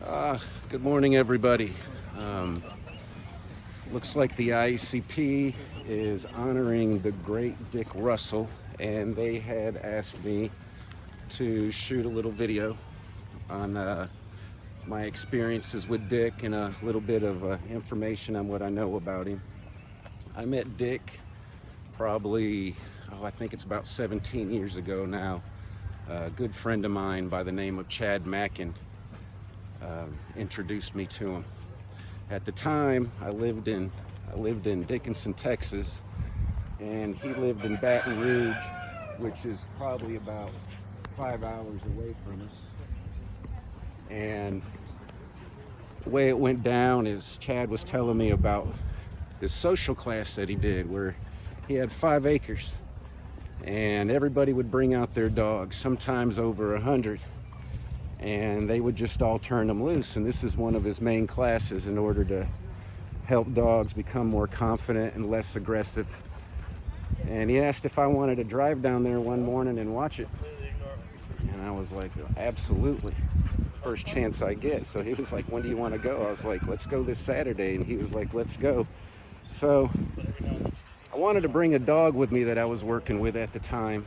Good morning, everybody. Um, Looks like the IACP is honoring the great Dick Russell, and they had asked me to shoot a little video on my experiences with Dick and a little bit of information on what I know about him. I met Dick probably, I think it's about 17 years ago now. A good friend of mine by the name of Chad Mackin introduced me to him. At the time, I lived in Dickinson, Texas, and he lived in Baton Rouge, which is probably about 5 hours away from us. And the way it went down is Chad was telling me about this social class that he did, where he had 5 acres, and everybody would bring out their dogs, sometimes over 100. And they would just all turn them loose. And this is one of his main classes in order to help dogs become more confident and less aggressive. And he asked if I wanted to drive down there one morning and watch it. And I was like, absolutely, first chance I get. So he was like, when do you want to go? I was like, let's go this Saturday. And he was like, let's go. So I wanted to bring a dog with me that I was working with at the time.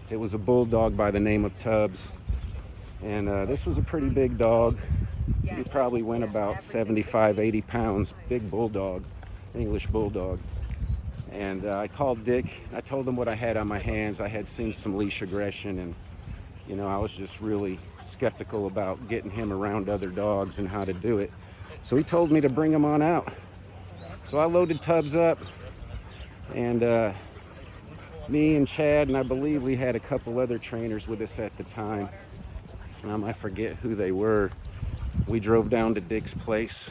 It was a bulldog by the name of Tubbs, and this was a pretty big dog. He probably went about 75, 80 pounds, big bulldog, English bulldog. And I called Dick. I told him what I had on my hands. I had seen some leash aggression, and I was just really skeptical about getting him around other dogs and how to do it. So he told me to bring him on out. So I loaded Tubbs up, and me and Chad, and I believe we had a couple other trainers with us at the time. I forget who they were. We drove down to Dick's place,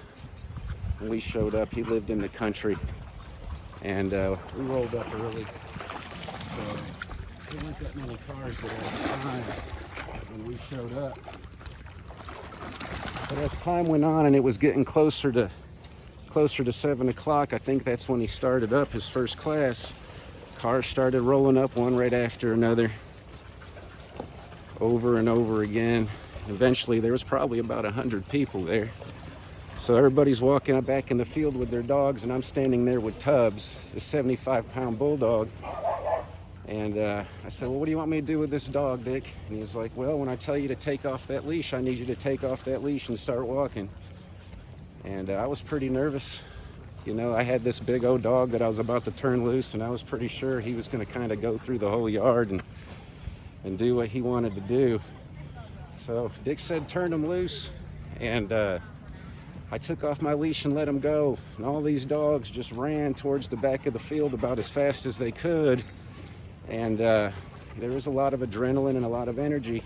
and we showed up. He lived in the country, and we rolled up early. So there weren't that many cars there at the time when we showed up. But as time went on and it was getting closer to 7 o'clock, I think that's when he started up his first class. Cars started rolling up one right after another, over and over again. Eventually, there was probably about 100 people there. So everybody's walking back in the field with their dogs, and I'm standing there with Tubbs, the 75-pound bulldog. And I said, well, what do you want me to do with this dog, Dick? And he was like, well, when I tell you to take off that leash, I need you to take off that leash and start walking. And I was pretty nervous. I had this big old dog that I was about to turn loose, and I was pretty sure he was going to kind of go through the whole yard and do what he wanted to do. So Dick said, turn him loose, and I took off my leash and let him go. And all these dogs just ran towards the back of the field about as fast as they could. And there was a lot of adrenaline and a lot of energy.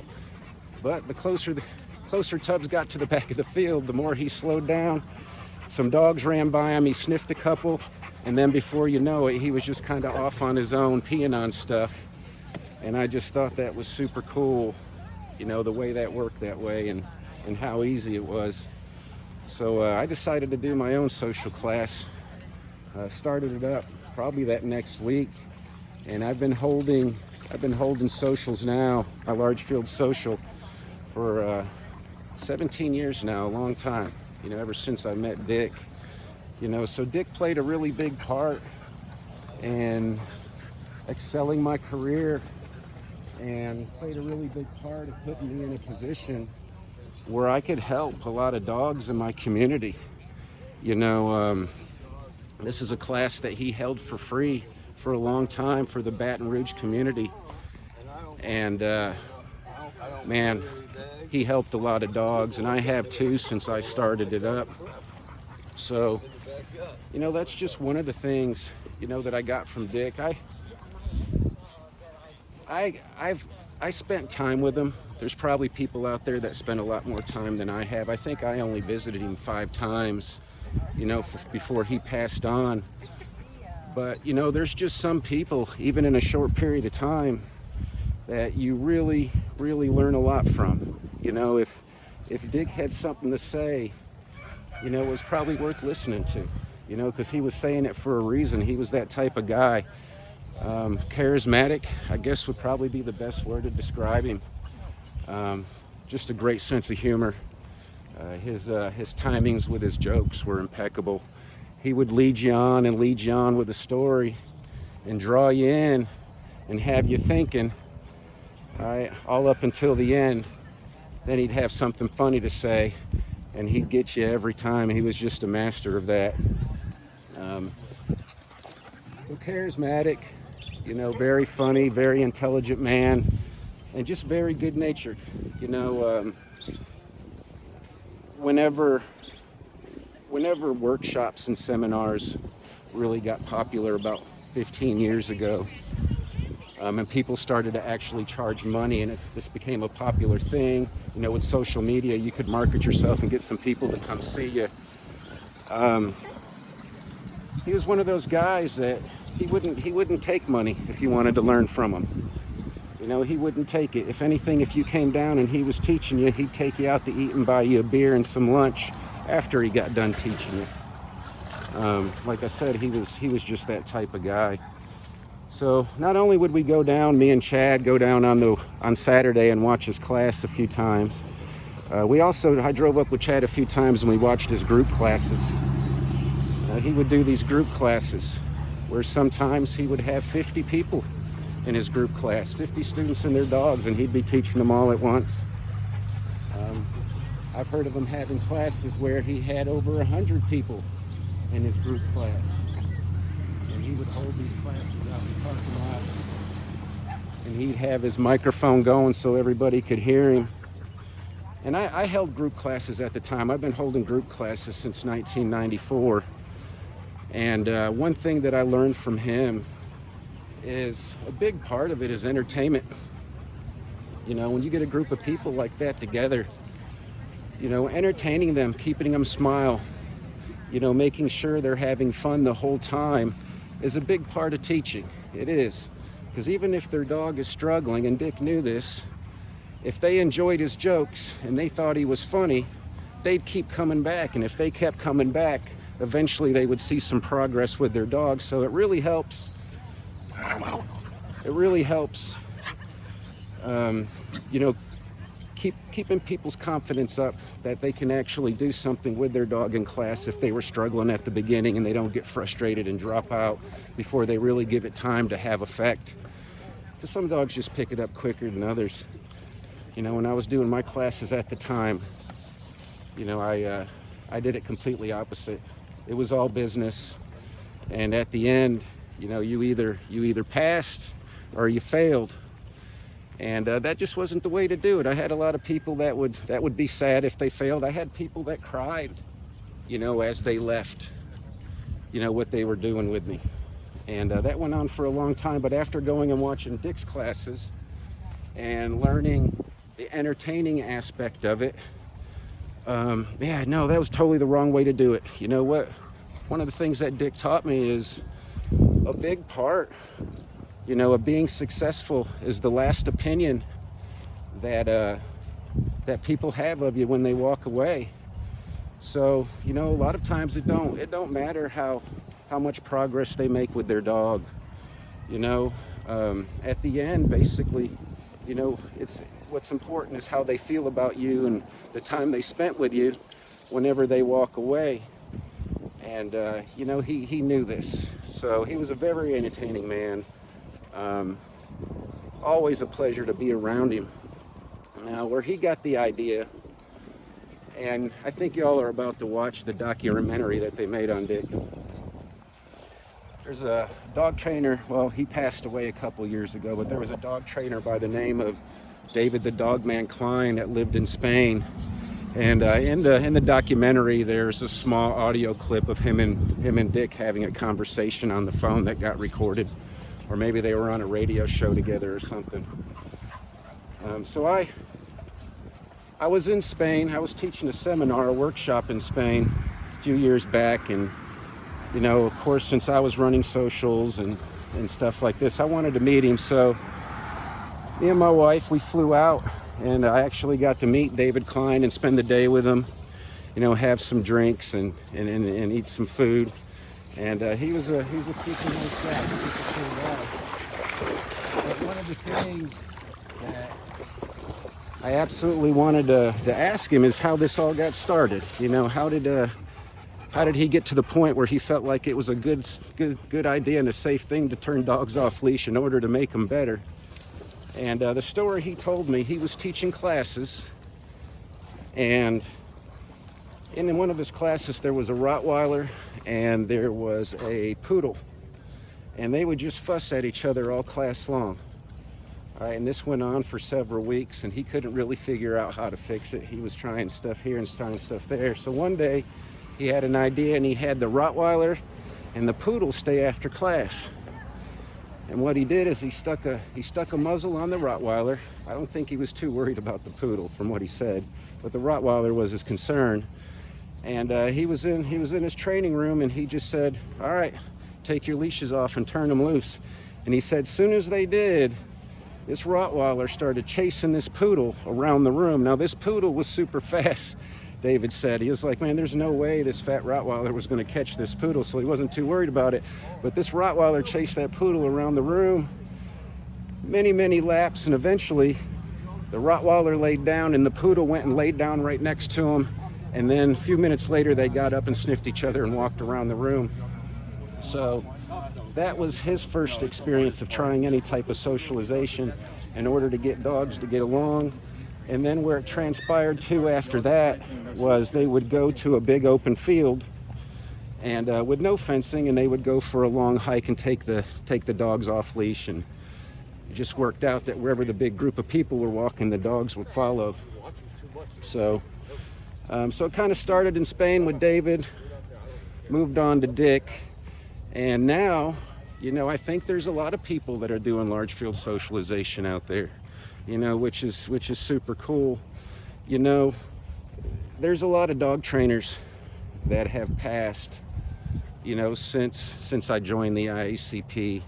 But the closer Tubbs got to the back of the field, the more he slowed down. Some dogs ran by him, he sniffed a couple, and then before you know it, he was just kind of off on his own, peeing on stuff. And I just thought that was super cool, the way that worked that way and how easy it was. So I decided to do my own social class. Started it up probably that next week, and I've been holding socials now, a large field social, for 17 years now, a long time. Ever since I met Dick. So Dick played a really big part in excelling my career, and played a really big part of putting me in a position where I could help a lot of dogs in my community. This is a class that he held for free for a long time for the Baton Rouge community. And man, he helped a lot of dogs, and I have too since I started it up. So, that's just one of the things, that I got from Dick. I spent time with him. There's probably people out there that spend a lot more time than I have. I think I only visited him 5 times, before he passed on. But, there's just some people, even in a short period of time, that you really, really learn a lot from. If Dick had something to say, it was probably worth listening to, because he was saying it for a reason. He was that type of guy. Charismatic, I guess, would probably be the best word to describe him. just a great sense of humor. His timings with his jokes were impeccable. He would lead you on with a story and draw you in and have you thinking, all right, all up until the end. Then he'd have something funny to say, and he'd get you every time. He was just a master of that. So charismatic, you know, very funny, very intelligent man, and just very good-natured. You know, whenever workshops and seminars really got popular about 15 years ago, and people started to actually charge money, and this became a popular thing. You know, with social media, you could market yourself and get some people to come see you. He was one of those guys that he wouldn't take money if you wanted to learn from him. You know, he wouldn't take it. If anything, if you came down and he was teaching you, he'd take you out to eat and buy you a beer and some lunch after he got done teaching you. Like I said, he was just that type of guy. So not only would we go down, me and Chad go down on Saturday and watch his class a few times. I drove up with Chad a few times and we watched his group classes. He would do these group classes where sometimes he would have 50 people in his group class, 50 students and their dogs, and he'd be teaching them all at once. I've heard of him having classes where he had over 100 people in his group class. And he would hold these classes out in the parking lot. And he'd have his microphone going so everybody could hear him. And I held group classes at the time. I've been holding group classes since 1994. And one thing that I learned from him is a big part of it is entertainment. You know, when you get a group of people like that together, you know, entertaining them, keeping them smile, you know, making sure they're having fun the whole time is a big part of teaching. It is. Because even if their dog is struggling, and Dick knew this, if they enjoyed his jokes and they thought he was funny, they'd keep coming back. And if they kept coming back, eventually they would see some progress with their dog. So it really helps. You know, keeping people's confidence up that they can actually do something with their dog in class if they were struggling at the beginning, and they don't get frustrated and drop out before they really give it time to have effect. Because some dogs just pick it up quicker than others. You know, when I was doing my classes at the time, you know, I did it completely opposite. It was all business, and at the end, you know, you either passed or you failed. And that just wasn't the way to do it. I had a lot of people that would be sad if they failed. I had people that cried, you know, as they left, you know, what they were doing with me. And that went on for a long time. But after going and watching Dick's classes and learning the entertaining aspect of it, yeah, no, that was totally the wrong way to do it. You know what? One of the things that Dick taught me is a big part, you know, of being successful is the last opinion that people have of you when they walk away. So, you know, a lot of times it don't matter how much progress they make with their dog. You know, at the end, basically, you know, what's important is how they feel about you and the time they spent with you whenever they walk away. And you know, he knew this. So he was a very entertaining man. Always a pleasure to be around him. Now, where he got the idea, and I think y'all are about to watch the documentary that they made on Dick. There's a dog trainer, well, he passed away a couple years ago, but there was a dog trainer by the name of David the Dogman Klein that lived in Spain. And in the documentary, there's a small audio clip of him and Dick having a conversation on the phone that got recorded. Or maybe they were on a radio show together or something. So I was in Spain. I was teaching a seminar, a workshop in Spain a few years back. And, you know, of course, since I was running socials and stuff like this, I wanted to meet him. So me and my wife, we flew out, and I actually got to meet David Klein and spend the day with him, you know, have some drinks and eat some food. And he was a super nice guy. He was a cool guy. But one of the things I absolutely wanted to ask him is how this all got started. You know, how did he get to the point where he felt like it was a good idea and a safe thing to turn dogs off leash in order to make them better? And the story he told me, he was teaching classes, and in one of his classes there was a Rottweiler and there was a Poodle, and they would just fuss at each other all class long. All right, and this went on for several weeks, and he couldn't really figure out how to fix it. He was trying stuff here and trying stuff there. So one day he had an idea, and he had the Rottweiler and the Poodle stay after class. And what he did is he stuck a muzzle on the Rottweiler. I don't think he was too worried about the Poodle from what he said, but the Rottweiler was his concern. And he was in his training room, and he just said, all right, take your leashes off and turn them loose. And he said, as soon as they did, this Rottweiler started chasing this Poodle around the room. Now, this Poodle was super fast, David said. He was like, man, there's no way this fat Rottweiler was going to catch this Poodle, so he wasn't too worried about it. But this Rottweiler chased that Poodle around the room many, many laps, and eventually the Rottweiler laid down, and the Poodle went and laid down right next to him. And then a few minutes later, they got up and sniffed each other and walked around the room. So that was his first experience of trying any type of socialization in order to get dogs to get along. And then where it transpired to after that was they would go to a big open field and with no fencing, and they would go for a long hike and take the dogs off leash. And it just worked out that wherever the big group of people were walking, the dogs would follow. So it kind of started in Spain with David, moved on to Dick, and now, you know, I think there's a lot of people that are doing large field socialization out there, you know, which is super cool. You know, there's a lot of dog trainers that have passed, you know, since I joined the IACP.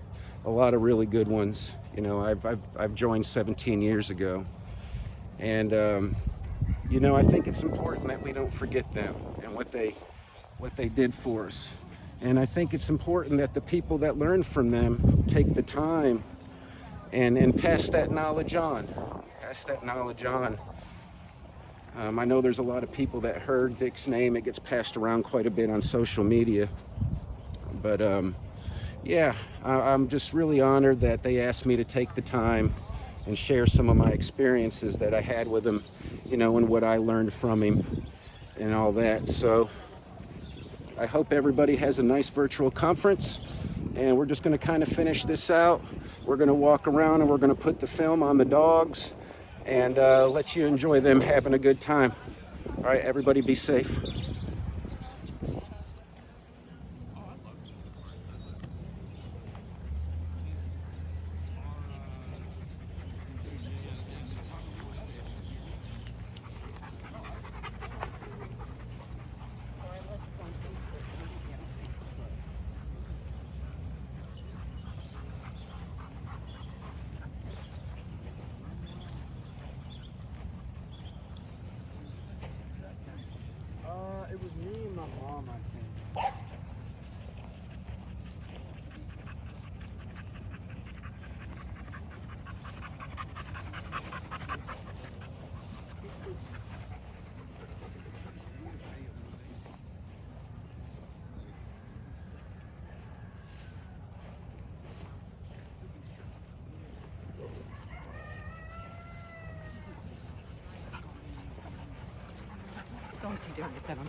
A lot of really good ones. You know, I've joined 17 years ago, and you know, I think it's important that we don't forget them and what they did for us. And I think it's important that the people that learn from them take the time and pass that knowledge on. I know there's a lot of people that heard Dick's name. It gets passed around quite a bit on social media. But yeah, I'm just really honored that they asked me to take the time and share some of my experiences that I had with him, you know, and what I learned from him and all that. So I hope everybody has a nice virtual conference, and we're just going to kind of finish this out. We're going to walk around and we're going to put the film on the dogs and let you enjoy them having a good time. All right, everybody be safe. It was me and my mom, I think. Don't you do it, I'm kidding.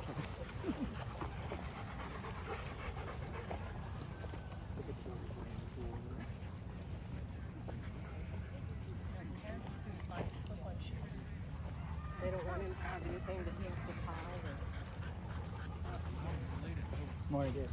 They don't want him to have anything that he has to hide. More idea.